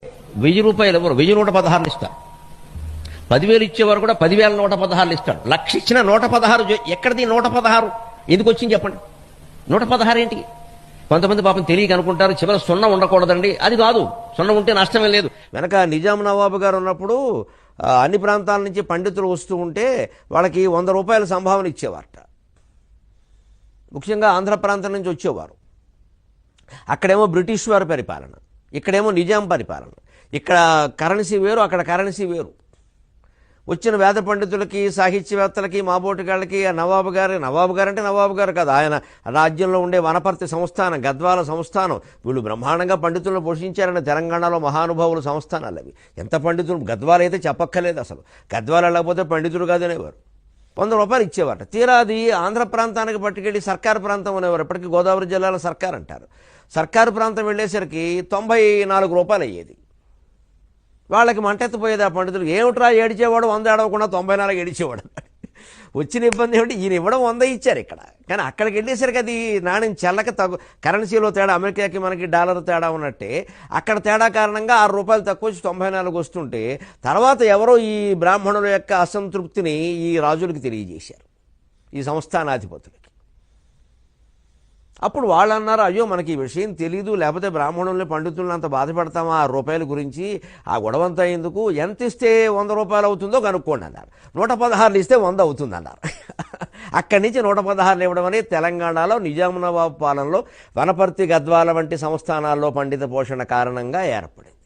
రూపాయలు ఎవరు 1,116 ఇస్తారు. 10,000 ఇచ్చేవారు కూడా 10,116 ఇస్తాడు. 1,00,000 ఇచ్చిన 116 ఎక్కడిది 116 ఎందుకు వచ్చింది చెప్పండి. 116 ఏంటి? కొంతమంది పాపం తెలియక అనుకుంటారు చివరి 0 ఉండకూడదండి. అది కాదు, 0 ఉంటే నష్టమే లేదు. వెనక నిజాం నవాబు గారు ఉన్నప్పుడు అన్ని ప్రాంతాల నుంచి పండితులు వస్తూ ఉంటే వాళ్ళకి 100 రూపాయల సంభావన ఇచ్చేవారట. ముఖ్యంగా ఆంధ్ర ప్రాంతం నుంచి వచ్చేవారు. అక్కడేమో బ్రిటిష్ వారి పరిపాలన, ఇక్కడేమో నిజాం పరిపాలన. ఇక్కడ కరెన్సీ వేరు, అక్కడ కరెన్సీ వేరు. వచ్చిన వేద పండితులకి, సాహిత్యవేత్తలకి, మాబోటిగాళ్ళకి నవాబు గారు అంటే నవాబు గారు కాదు, ఆయన రాజ్యంలో ఉండే వనపర్తి సంస్థానం, గద్వాల సంస్థానం, వీళ్ళు బ్రహ్మాండంగా పండితులను పోషించారని తెలంగాణలో మహానుభావుల సంస్థానాలు అవి. ఎంత పండితులు, గద్వాల అయితే చెప్పక్కర్లేదు, అసలు గద్వాల లేకపోతే పండితుడు కాదనేవారు. 100 రూపాయలు ఇచ్చేవారు. తీరా అది ఆంధ్ర ప్రాంతానికి పట్టుకెళ్ళి సర్కారు ప్రాంతం అనేవారు. ఇప్పటికీ గోదావరి జిల్లాలో సర్కారు అంటారు. సర్కారు ప్రాంతం వెళ్ళేసరికి 94 రూపాయలు అయ్యేది. వాళ్ళకి మంటెత్తిపోయేది ఆ పండితులు. ఏమిట్రా ఏడిచేవాడు 100 ఏడవకుండా 94 ఏడిచేవాడు. వచ్చిన ఇబ్బంది ఏమిటి, ఈయన ఇవ్వడం 100 ఇచ్చారు ఇక్కడ. కానీ అక్కడికి వెళ్ళేసరికి అది నాణ్యం చెల్లక కరెన్సీలో తేడా, అమెరికాకి మనకి డాలర్ తేడా ఉన్నట్టే అక్కడ తేడా కారణంగా 6 రూపాయలు తక్కువ వచ్చి 94 వస్తుంటే తర్వాత ఎవరో ఈ బ్రాహ్మణుల యొక్క అసంతృప్తిని ఈ రాజులకు తెలియజేశారు, ఈ సంస్థానాధిపతులకి. అప్పుడు వాళ్ళు అన్నారు, అయ్యో మనకి ఈ విషయం తెలీదు, లేకపోతే బ్రాహ్మణుల్ని పండితులను అంత బాధపడతామా 6 రూపాయల గురించి, ఆ గొడవంతా ఎందుకు, ఎంత ఇస్తే 100 రూపాయలు అవుతుందో కనుక్కోండి అన్నారు. 116 ఇస్తే 100 అవుతుంది అన్నారు. అక్కడి నుంచి 116 ఇవ్వడం అనేది తెలంగాణలో నిజాం నవాబు పాలనలో వనపర్తి, గద్వాల వంటి సంస్థానాల్లో పండిత పోషణ కారణంగా ఏర్పడింది.